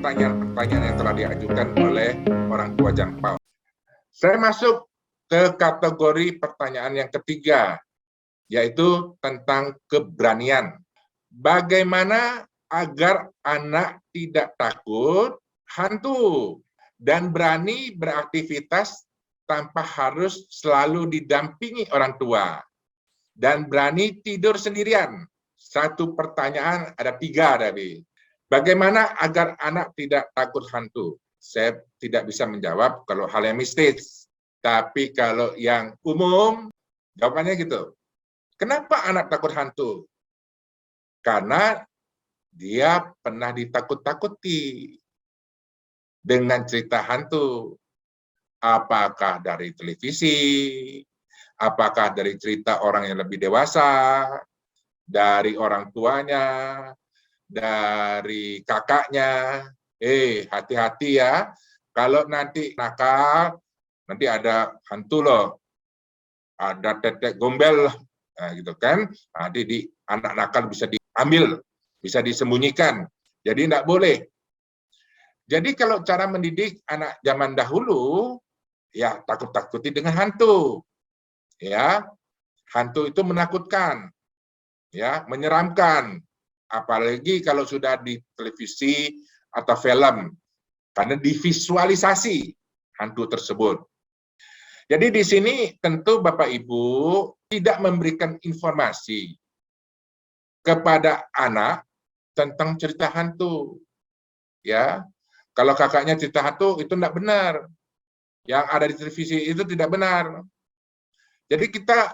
pertanyaan-pertanyaan yang telah diajukan oleh orang tua Jampau. Saya masuk ke kategori pertanyaan yang ketiga, yaitu tentang keberanian. Bagaimana agar anak tidak takut hantu dan berani beraktivitas tanpa harus selalu didampingi orang tua dan berani tidur sendirian? Satu pertanyaan ada tiga tadi. Bagaimana agar anak tidak takut hantu? Saya tidak bisa menjawab kalau hal yang mistis. Tapi kalau yang umum, jawabannya gitu. Kenapa anak takut hantu? Karena dia pernah ditakut-takuti dengan cerita hantu. Apakah dari televisi, apakah dari cerita orang yang lebih dewasa, dari orang tuanya, dari kakaknya. Hati-hati ya, kalau nanti nakal, nanti ada hantu loh, ada tetek gombel, nah, gitu kan. Nanti di anak nakal bisa diambil, bisa disembunyikan. Jadi tidak boleh. Jadi kalau cara mendidik anak zaman dahulu, ya takut-takuti dengan hantu. Ya, hantu itu menakutkan, ya, menyeramkan. Apalagi kalau sudah di televisi atau film, karena divisualisasi hantu tersebut. Jadi di sini tentu Bapak Ibu tidak memberikan informasi kepada anak tentang cerita hantu. Ya, kalau kakaknya cerita hantu itu tidak benar. Yang ada di televisi itu tidak benar. Jadi kita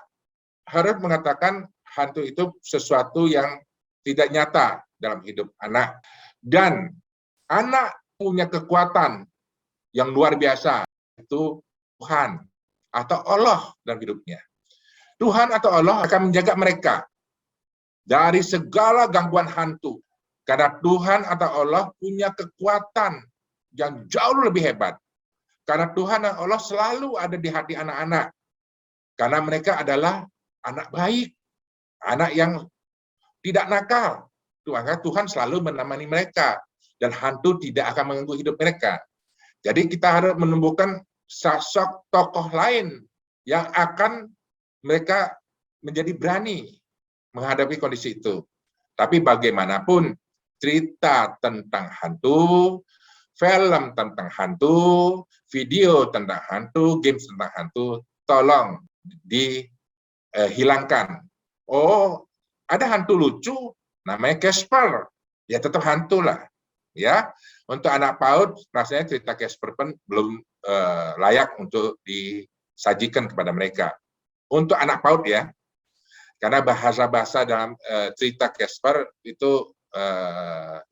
harus mengatakan hantu itu sesuatu yang tidak nyata dalam hidup anak. Dan anak punya kekuatan yang luar biasa, itu Tuhan atau Allah dalam hidupnya. Tuhan atau Allah akan menjaga mereka dari segala gangguan hantu. Karena Tuhan atau Allah punya kekuatan yang jauh lebih hebat. Karena Tuhan dan Allah selalu ada di hati anak-anak. Karena mereka adalah anak baik, anak yang tidak nakal. Tuhan selalu menemani mereka. Dan hantu tidak akan mengganggu hidup mereka. Jadi kita harus menumbuhkan sosok tokoh lain yang akan mereka menjadi berani menghadapi kondisi itu. Tapi bagaimanapun, cerita tentang hantu, film tentang hantu, video tentang hantu, games tentang hantu, tolong dihilangkan. Oh, ada hantu lucu, namanya Casper, ya tetap hantu lah. Ya, untuk anak PAUD rasanya cerita Casper pun belum layak untuk disajikan kepada mereka. Untuk anak PAUD ya, karena bahasa-bahasa dalam cerita Casper itu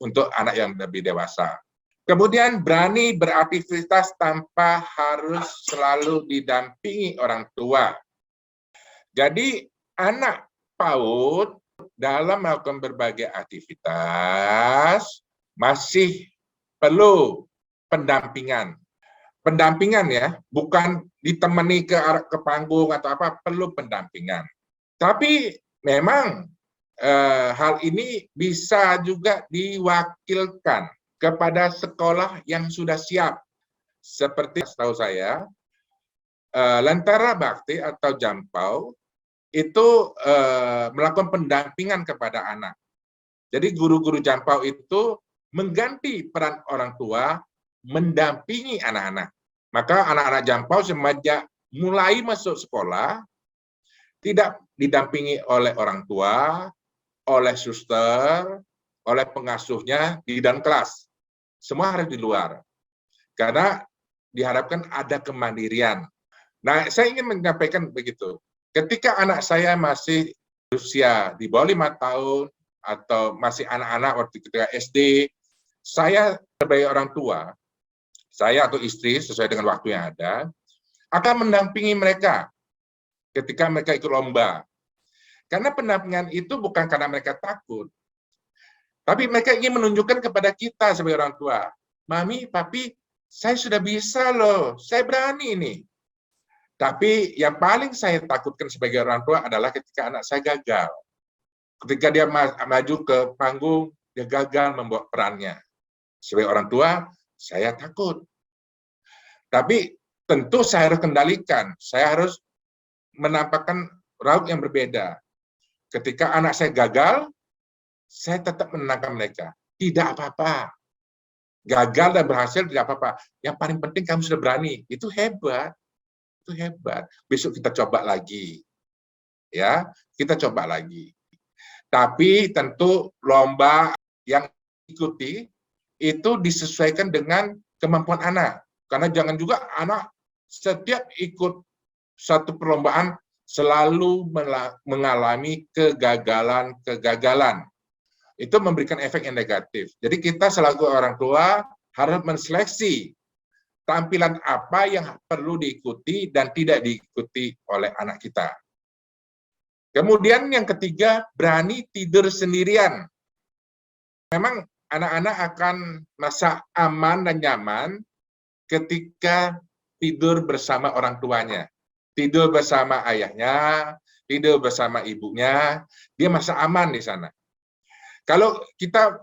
untuk anak yang lebih dewasa. Kemudian berani beraktivitas tanpa harus selalu didampingi orang tua. Jadi anak PAUD dalam melakukan berbagai aktivitas masih perlu pendampingan. Pendampingan ya, bukan ditemani ke panggung atau apa, perlu pendampingan. Tapi memang hal ini bisa juga diwakilkan kepada sekolah yang sudah siap. Seperti setahu saya, Lentera Bakti atau Jampau itu melakukan pendampingan kepada anak. Jadi guru-guru Jampau itu mengganti peran orang tua mendampingi anak-anak. Maka anak-anak Jampau semenjak mulai masuk sekolah tidak didampingi oleh orang tua, oleh suster, oleh pengasuhnya di dalam kelas. Semua harus di luar. Karena diharapkan ada kemandirian. Nah, saya ingin menyampaikan begitu. Ketika anak saya masih usia di bawah 5 tahun, atau masih anak-anak waktu ketika SD, saya sebagai orang tua, saya atau istri sesuai dengan waktu yang ada, akan mendampingi mereka ketika mereka ikut lomba. Karena pendampingan itu bukan karena mereka takut, tapi mereka ingin menunjukkan kepada kita sebagai orang tua, Mami, Papi, saya sudah bisa loh, saya berani ini. Tapi yang paling saya takutkan sebagai orang tua adalah ketika anak saya gagal. Ketika dia maju ke panggung, dia gagal membawa perannya. Sebagai orang tua, saya takut. Tapi tentu saya harus kendalikan, saya harus menampakkan raut yang berbeda. Ketika anak saya gagal, saya tetap menenangkan mereka. Tidak apa-apa. Gagal dan berhasil tidak apa-apa. Yang paling penting kamu sudah berani. Itu hebat. Itu hebat. Besok kita coba lagi. Ya, kita coba lagi. Tapi tentu lomba yang ikuti itu disesuaikan dengan kemampuan anak. Karena jangan juga anak setiap ikut satu perlombaan selalu mengalami kegagalan-kegagalan. Itu memberikan efek yang negatif. Jadi kita selaku orang tua harus menseleksi tampilan apa yang perlu diikuti dan tidak diikuti oleh anak kita. Kemudian yang ketiga, berani tidur sendirian. Memang anak-anak akan merasa aman dan nyaman ketika tidur bersama orang tuanya. Tidur bersama ayahnya, tidur bersama ibunya, dia merasa aman di sana. Kalau kita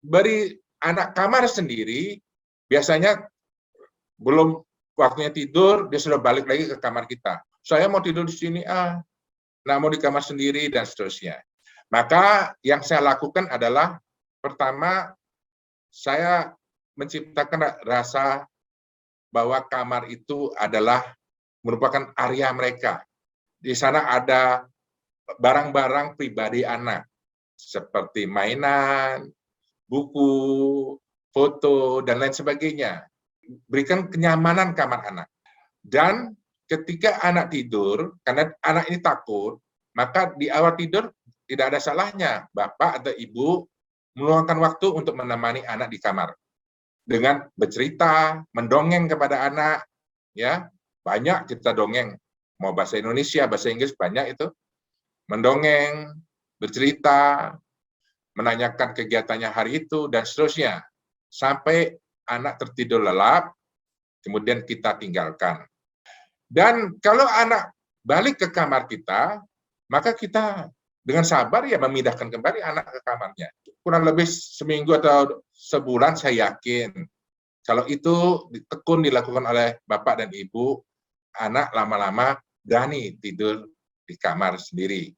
beri anak kamar sendiri, biasanya belum waktunya tidur, dia sudah balik lagi ke kamar kita. Saya mau tidur di sini, nah mau di kamar sendiri, dan seterusnya. Maka yang saya lakukan adalah, pertama, saya menciptakan rasa bahwa kamar itu adalah merupakan area mereka. Di sana ada barang-barang pribadi anak, seperti mainan, buku, foto, dan lain sebagainya. Berikan kenyamanan kamar anak. Dan ketika anak tidur, karena anak ini takut, maka di awal tidur tidak ada salahnya bapak atau ibu meluangkan waktu untuk menemani anak di kamar. Dengan bercerita, mendongeng kepada anak, ya banyak kita dongeng, mau bahasa Indonesia, bahasa Inggris, banyak itu. Mendongeng, bercerita, menanyakan kegiatannya hari itu, dan seterusnya. Sampai anak tertidur lelap, kemudian kita tinggalkan. Dan kalau anak balik ke kamar kita, maka kita dengan sabar ya memindahkan kembali anak ke kamarnya. Kurang lebih seminggu atau sebulan saya yakin, kalau itu tekun dilakukan oleh bapak dan ibu, anak lama-lama berani tidur di kamar sendiri.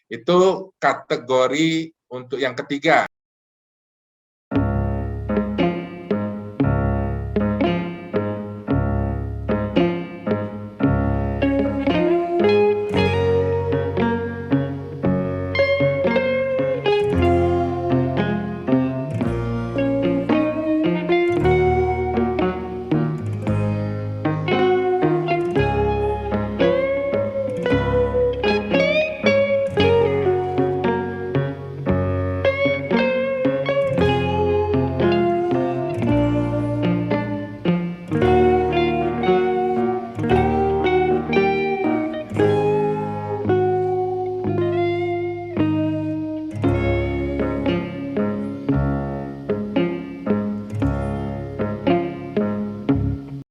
Itu kategori untuk yang ketiga.